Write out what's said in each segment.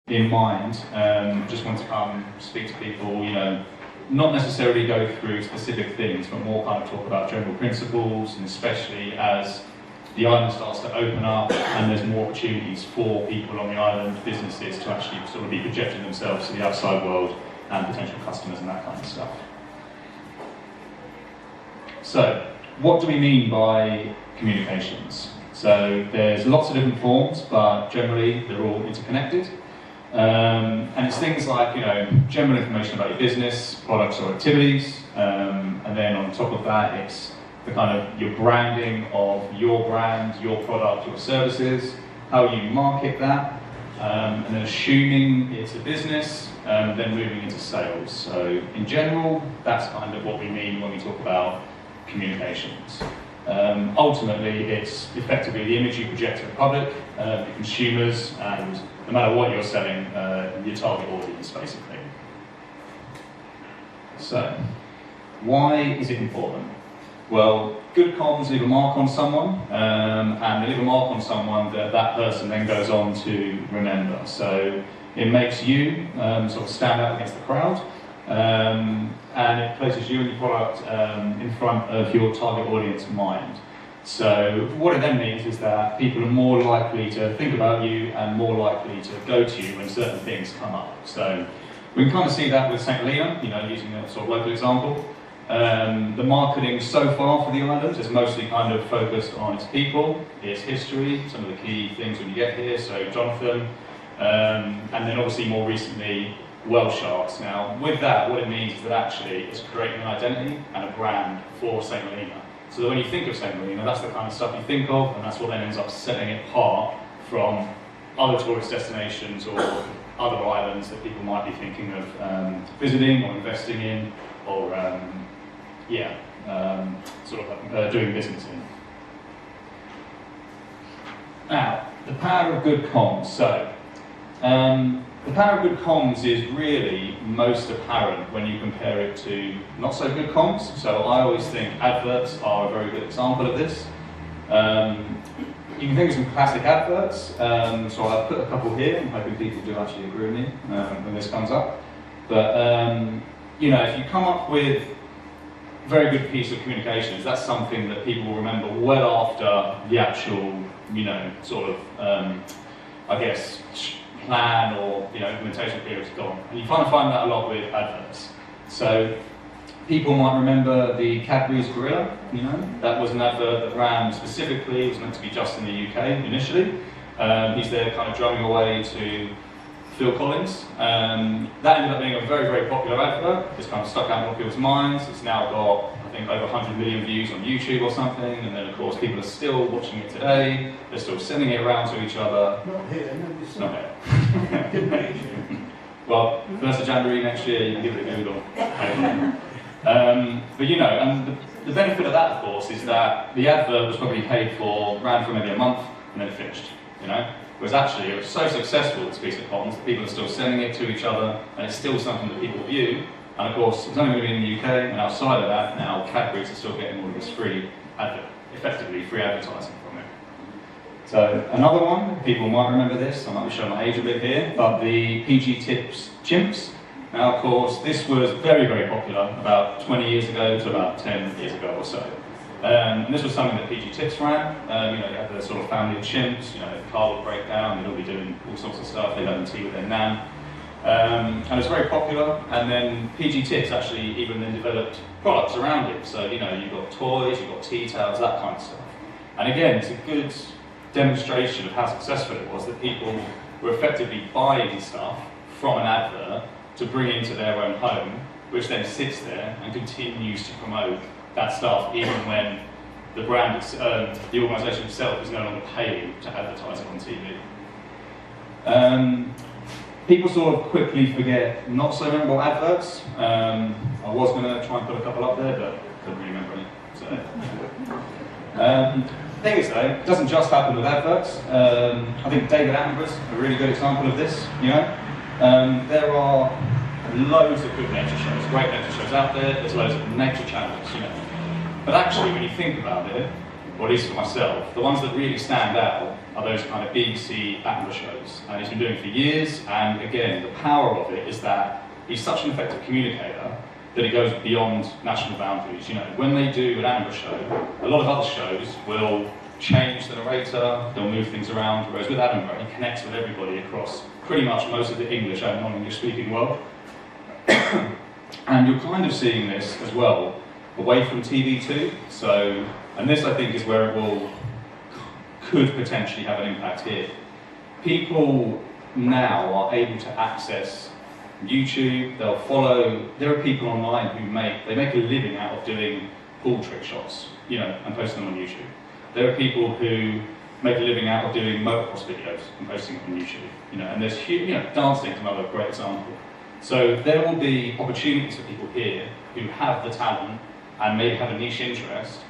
in mind, just want to come speak to people, not necessarily go through specific things, but more kind of talk about general principles, and especially as the island starts to open up and there's more opportunities for people on the island, businesses, to actually sort of be projecting themselves to the outside world and potential customers and that kind of stuff. So, what do we mean by communications? So there's lots of different forms, but generally they're all interconnected. And it's things like, general information about your business, products or activities, and then on top of that, it's the kind of your branding of your brand, your product, your services, how you market that, and then assuming it's a business, then moving into sales. So in general, that's kind of what we mean when we talk about communications. Ultimately, it's effectively the image you project to the public, the consumers, and no matter what you're selling, your target audience, basically. So, why is it important? Well, good comms leave a mark on someone, and they leave a mark on someone that that person then goes on to remember. So, it makes you sort of stand out against the crowd, and it places you and your product in front of your target audience mind. So what it then means is that people are more likely to think about you and more likely to go to you when certain things come up. So we can kind of see that with St. Helena, using a sort of local example. The marketing so far for the island is mostly kind of focused on its people, its history, some of the key things when you get here, so Jonathan, and then obviously more recently, well sharks. Now, with that, what it means is that actually it's creating an identity and a brand for St. Helena. So that when you think of St. Helena, that's the kind of stuff you think of, and that's what then ends up setting it apart from other tourist destinations or other islands that people might be thinking of visiting or investing in, or doing business in. Now, the power of good comms. So, the power of good comms is really most apparent when you compare it to not so good comms. So I always think adverts are a very good example of this. You can think of some classic adverts. So I've put a couple here. I'm hoping people do actually agree with me when this comes up. But if you come up with a very good piece of communications, that's something that people will remember well after the actual, plan or implementation period is gone. And you kind of find that a lot with adverts. So people might remember the Cadbury's Gorilla, that was an advert that ran specifically, it was meant to be just in the UK initially. He's there kind of drumming away to Phil Collins. That ended up being a very, very popular advert. It's kind of stuck out in a lot of people's minds. It's now got, I think, over 100 million views on YouTube or something, and then of course people are still watching it today, they're still sending it around to each other. Not here, no, it's not here. Well, 1st of January next year, you can give it a Google. But and the benefit of that, of course, is that the advert was probably paid for, ran for maybe a month, and then finished, Whereas actually, it was so successful, this piece of comms, that people are still sending it to each other, and it's still something that people view. And of course, it's only going to be in the UK, and outside of that, now Cadbury's are still getting all of this effectively free advertising from it. So another one, people might remember this, I might be showing my age a bit here, but the PG Tips chimps. Now of course, this was very, very popular about 20 years ago to about 10 years ago or so. And this was something that PG Tips ran. You had the sort of family of chimps, the car would break down, they'd all be doing all sorts of stuff, they'd have tea with their nan. And it was very popular, and then PG Tips actually even then developed products around it. So, you've got toys, you've got tea towels, that kind of stuff. And again, it's a good demonstration of how successful it was that people were effectively buying stuff from an advert to bring into their own home, which then sits there and continues to promote that stuff even when the brand, the organisation itself is no longer paying to advertise it on TV. People sort of quickly forget not so memorable adverts. I was going to try and put a couple up there, but couldn't really remember any. So. The thing is though, it doesn't just happen with adverts. I think David Attenborough's a really good example of this. There are loads of good nature shows, great nature shows out there. There's loads of nature channels, But actually, when you think about it, or at least for myself, the ones that really stand out are those kind of BBC Attenborough shows. And he's been doing it for years, and again, the power of it is that he's such an effective communicator that it goes beyond national boundaries. You know, when they do an Attenborough show, a lot of other shows will change the narrator, they'll move things around, whereas with Attenborough, he connects with everybody across pretty much most of the English and non-English speaking world. And you're kind of seeing this as well away from TV too. So, and this I think is where it could potentially have an impact here. People now are able to access YouTube, they'll follow, there are people online who make a living out of doing pool trick shots, you know, and posting them on YouTube. There are people who make a living out of doing motocross videos and posting them on YouTube, you know, and there's huge, you know, dancing is another great example. So there will be opportunities for people here who have the talent and maybe have a niche interest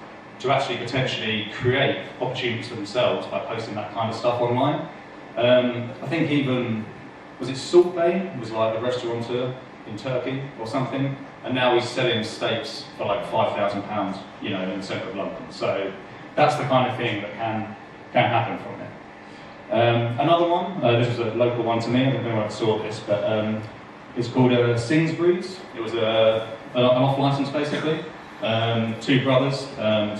to actually potentially create opportunities for themselves by posting that kind of stuff online. I think even, was it Bain was like a restaurateur in Turkey or something, and now he's selling steaks for like £5,000, you know, in the centre of London. So that's the kind of thing that can happen from it. Another one, this was a local one to me, I don't know if I saw this, but it's called Sainsbury's. It was an off-licence basically. Two brothers,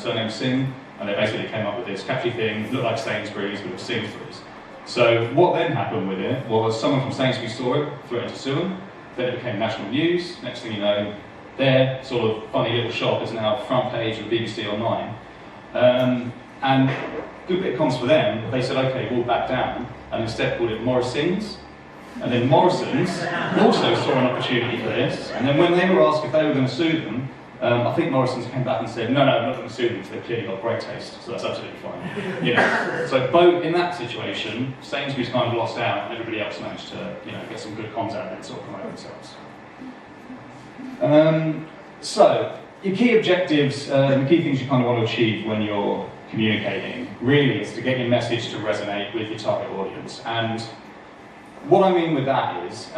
surname Singh, and they basically came up with this catchy thing. It looked like Sainsbury's, but it was Sainsbury's. So what then happened with it was someone from Sainsbury's saw it, threatened to sue them. Then it became national news. Next thing you know, their sort of funny little shop is now front page of BBC Online. And good bit of cons for them. They said, okay, we'll back down, and instead called it Morrison's. And then Morrison's also saw an opportunity for this. And then when they were asked if they were going to sue them, I think Morrison's came back and said, no, I'm not going to sue them because they've clearly got great taste, so that's absolutely fine. You know? So both in that situation, Sainsbury's kind of lost out, and everybody else managed to, you know, get some good comms out of it and sort of promote themselves. So your key objectives, the key things you kind of want to achieve when you're communicating, really is to get your message to resonate with your target audience. And what I mean with that is,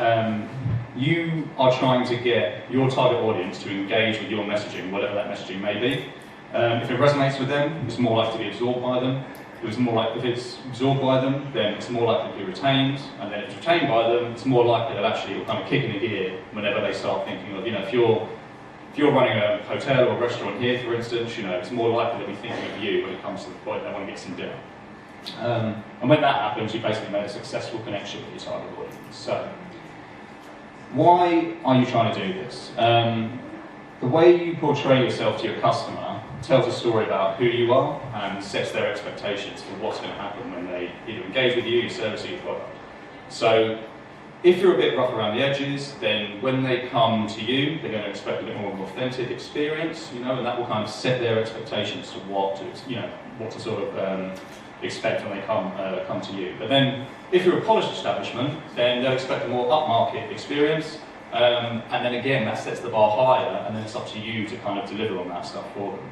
you are trying to get your target audience to engage with your messaging, whatever that messaging may be. If it resonates with them, it's more likely to be absorbed by them. If it's absorbed by them, then it's more likely to be retained. And then if it's retained by them, it's more likely that actually it'll kind of kick in the gear whenever they start thinking of, you know, if you're running a hotel or restaurant here, for instance, you know, it's more likely they'll be thinking of you when it comes to the point they want to get some dinner. And when that happens, you basically made a successful connection with your target audience. So, why are you trying to do this? The way you portray yourself to your customer tells a story about who you are and sets their expectations for what's going to happen when they either engage with you, your service, or your product. So, if you're a bit rough around the edges, then when they come to you, they're going to expect a bit more of an authentic experience, you know, and that will kind of set their expectations to what to sort of expect when they come to you. But then, if you're a polished establishment, then they'll expect a more upmarket experience, and then again, that sets the bar higher, and then it's up to you to kind of deliver on that stuff for them.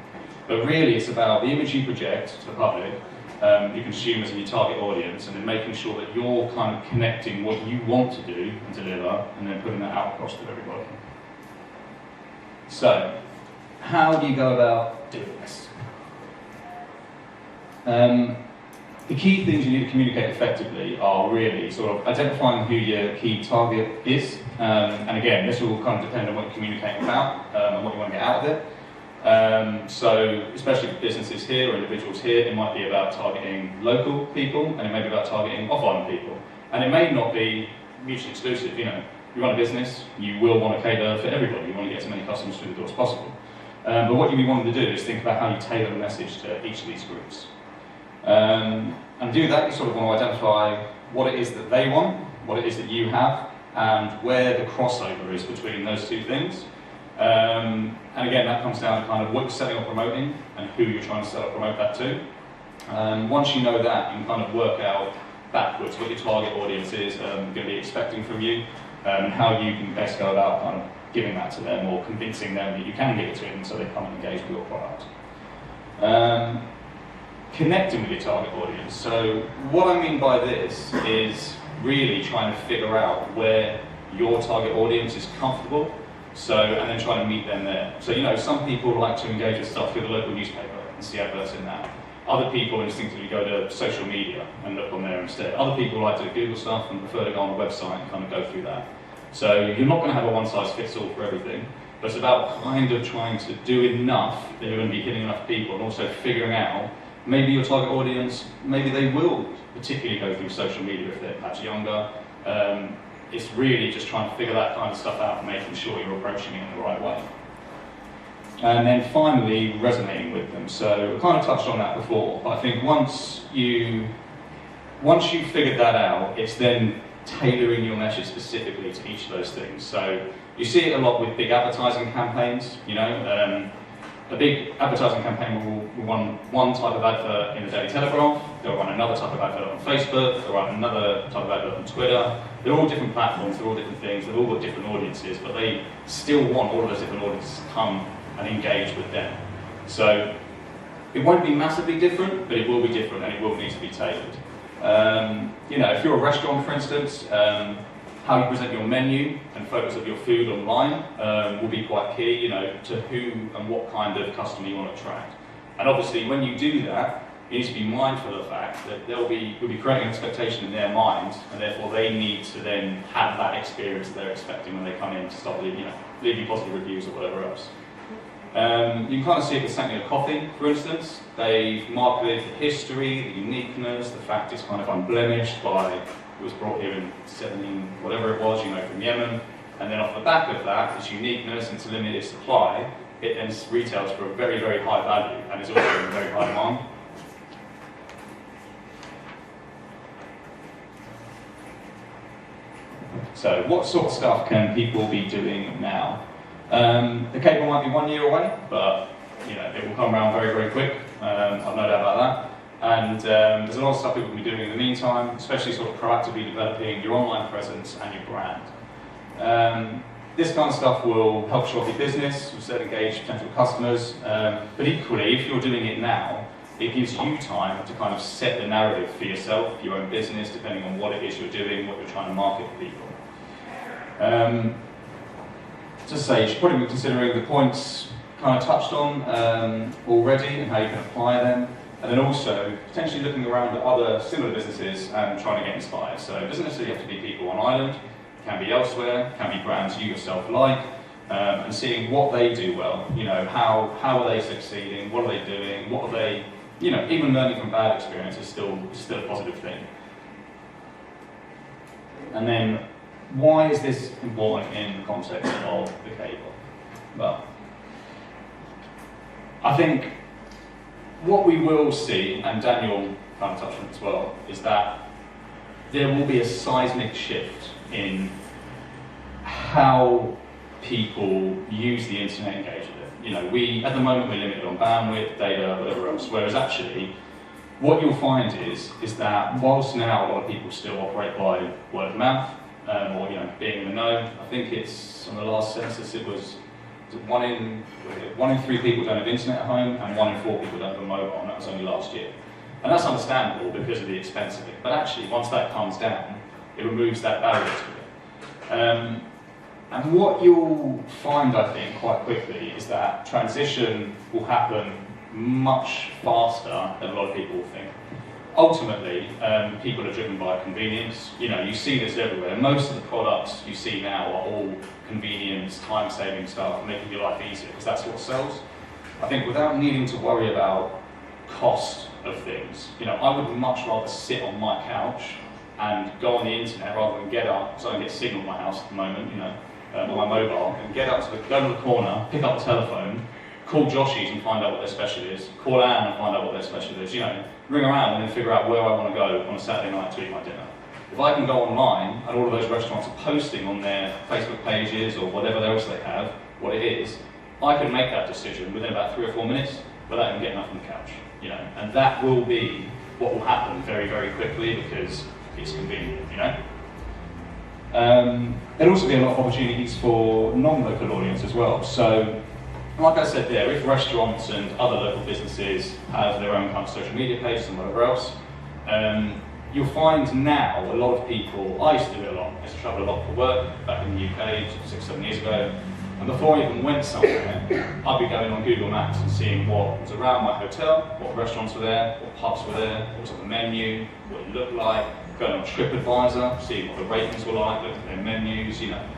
But really, it's about the image you project to the public, your consumers and your target audience, and then making sure that you're kind of connecting what you want to do and deliver, and then putting that out across to everybody. So, how do you go about doing this? The key things you need to communicate effectively are really sort of identifying who your key target is, and again, this will kind of depend on what you're communicating about and what you want to get out of it. So, especially for businesses here or individuals here, it might be about targeting local people, and it may be about targeting off-island people. And it may not be mutually exclusive. You know, you run a business, you will want to cater for everybody. You want to get as many customers through the door as possible. But what you'll be wanting to do is think about how you tailor the message to each of these groups. And to do that, you sort of want to identify what it is that they want, what it is that you have, and where the crossover is between those two things. And again, that comes down to kind of what you're selling or promoting and who you're trying to sell or promote that to. Once you know that, you can kind of work out backwards what your target audience is going to be expecting from you, and how you can best go about kind of giving that to them or convincing them that you can give it to them so they come and engage with your product. Connecting with your target audience. So what I mean by this is really trying to figure out where your target audience is comfortable, and then trying to meet them there. So, you know, some people like to engage with stuff through the local newspaper and see adverts in that. Other people instinctively go to social media and look on there instead. Other people like to Google stuff and prefer to go on the website and kind of go through that. So you're not going to have a one-size-fits-all for everything, but it's about kind of trying to do enough that you're going to be hitting enough people, and also figuring out maybe your target audience, maybe they will particularly go through social media if they're perhaps younger. It's really just trying to figure that kind of stuff out and making sure you're approaching it in the right way. And then finally, resonating with them. So I kind of touched on that before, but I think once you've figured that out, it's then tailoring your message specifically to each of those things. So you see it a lot with big advertising campaigns, you know. A big advertising campaign will run one type of advert in the Daily Telegraph, they'll run another type of advert on Facebook, they'll run another type of advert on Twitter. They're all different platforms, they're all different things, they've all got different audiences, but they still want all of those different audiences to come and engage with them. So it won't be massively different, but it will be different and it will need to be tailored. You know, if you're a restaurant, for instance, how you present your menu and photos of your food online will be quite key, you know, to who and what kind of customer you want to attract. And obviously, when you do that, you need to be mindful of the fact that you'll be creating an expectation in their mind, and therefore they need to then have that experience that they're expecting when they come in to start leaving, you know, leaving positive reviews or whatever else. You can kind of see it with something like coffee, for instance. They've marketed the history, the uniqueness, the fact it's kind of unblemished by, it was brought here in Chevening, whatever it was, you know, from Yemen. And then off the back of that, its uniqueness and its limited supply, it then retails for a very, very high value and is also in very high demand. So what sort of stuff can people be doing now? The cable might be 1 year away, but you know, it will come around very, very quick. I've no doubt about that. And there's a lot of stuff people can be doing in the meantime, especially sort of proactively developing your online presence and your brand. This kind of stuff will help show off your business, will set engage potential customers, but equally, if you're doing it now, it gives you time to kind of set the narrative for yourself, your own business, depending on what it is you're doing, what you're trying to market to people. To say, you should probably be considering the points kind of touched on already and how you can apply them. And then also, potentially looking around at other similar businesses and trying to get inspired. So it doesn't necessarily have to be people on island, it can be elsewhere, it can be brands you yourself like, and seeing what they do well. You know, how are they succeeding, what are they doing, what are they, you know, even learning from bad experience is still a positive thing. And then, why is this important in the context of the cable? Well, I think what we will see, and Daniel kind of touched on it as well, is that there will be a seismic shift in how people use the internet and engage with it. You know, at the moment we're limited on bandwidth, data, whatever else, whereas actually what you'll find is that whilst now a lot of people still operate by word of mouth, or you know, being in the know, I think it's on the last census it was 1 in 3 people don't have internet at home and 1 in 4 people don't have a mobile, and that was only last year. And that's understandable because of the expense of it, but actually once that comes down, it removes that barrier to it. And what you'll find, I think, quite quickly is that transition will happen much faster than a lot of people think. Ultimately, people are driven by convenience. You know, you see this everywhere. Most of the products you see now are all convenience, time-saving stuff, making your life easier, because that's what sells. I think without needing to worry about cost of things, you know, I would much rather sit on my couch and go on the internet rather than get up, so I don't get signal in my house at the moment, you know, on my mobile, and go to the corner, pick up the telephone, call Joshies and find out what their special is, call Anne and find out what their special is, you know, ring around and then figure out where I want to go on a Saturday night to eat my dinner. If I can go online and all of those restaurants are posting on their Facebook pages or whatever else they have, what it is, I can make that decision within about 3 or 4 minutes without even getting up on the couch, you know, and that will be what will happen very, very quickly because it's convenient, you know. There'll also be a lot of opportunities for non-local audience as well. So, like I said there, if restaurants and other local businesses have their own kind of social media pages and whatever else, you'll find now a lot of people, I used to do it a lot, I used to travel a lot for work back in the UK 6 or 7 years ago, And before I even went somewhere, I'd be going on Google Maps and seeing what was around my hotel, what restaurants were there, what pubs were there, what was on the menu, what it looked like, going on TripAdvisor, seeing what the ratings were like, looking at their menus, you know.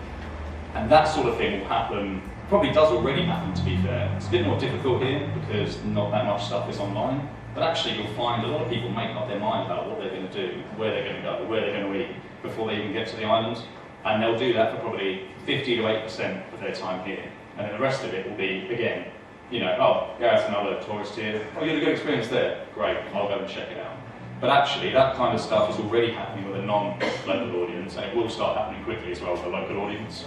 And that sort of thing will happen, probably does already happen to be fair. It's a bit more difficult here because not that much stuff is online, but actually you'll find a lot of people make up their mind about what they're going to do, where they're going to go, where they're going to eat before they even get to the island. And they'll do that for probably 50 to 8% of their time here. And then the rest of it will be, again, you know, oh, Gareth's another tourist here. Oh, you had a good experience there. Great, I'll go and check it out. But actually, that kind of stuff is already happening with a non-local audience, and it will start happening quickly as well with a local audience.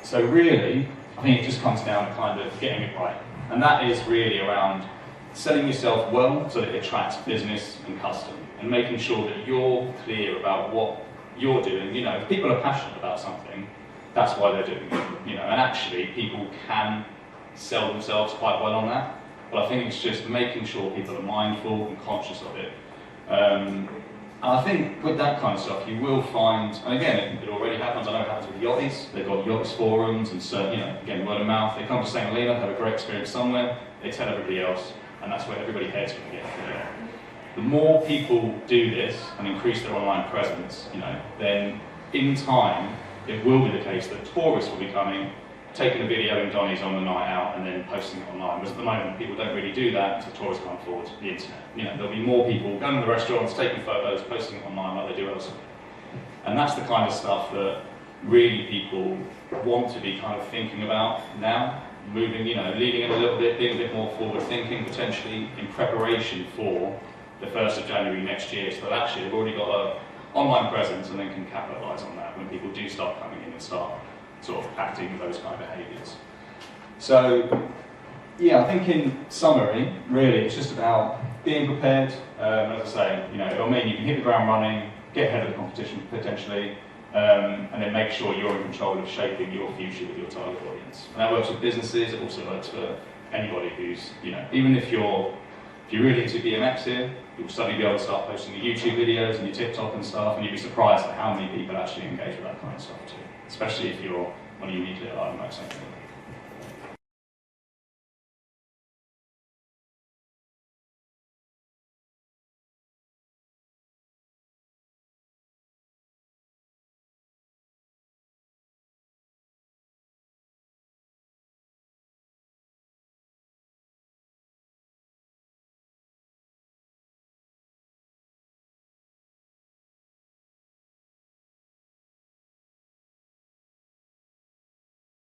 So really, I think it just comes down to kind of getting it right. And that is really around selling yourself well so that it attracts business and custom, and making sure that you're clear about what you're doing. You know, if people are passionate about something, that's why they're doing it. You know, and actually people can sell themselves quite well on that. But I think it's just making sure people are mindful and conscious of it. And I think with that kind of stuff, you will find, and again, it already happens. I know it happens with yachties. They've got yachts forums, and so, you know, again, word of mouth. They come to St. Helena, have a great experience somewhere. They tell everybody else, and that's where everybody heads when they get there. The more people do this and increase their online presence, you know, then in time it will be the case that tourists will be coming, taking a video in Donny's on the night out and then posting it online. Whereas at the moment people don't really do that until tourists come forward to the internet. You know, there'll be more people going to the restaurants, taking photos, posting it online like they do elsewhere. And that's the kind of stuff that really people want to be kind of thinking about now, moving, you know, leading it a little bit, being a bit more forward thinking potentially in preparation for the 1st of January next year, so that actually they've already got an online presence and then can capitalise on that when people do start coming in and start sort of acting with those kind of behaviours. So, yeah, I think in summary, really, it's just about being prepared. As I say, you know, it'll mean you can hit the ground running, get ahead of the competition potentially, and then make sure you're in control of shaping your future with your target audience. And that works with businesses, it also works for anybody who's, you know, even if you're really into BMX here, you'll suddenly be able to start posting your YouTube videos and your TikTok and stuff, and you'd be surprised at how many people actually engage with that kind of stuff too, especially if you're on a unique little island like something.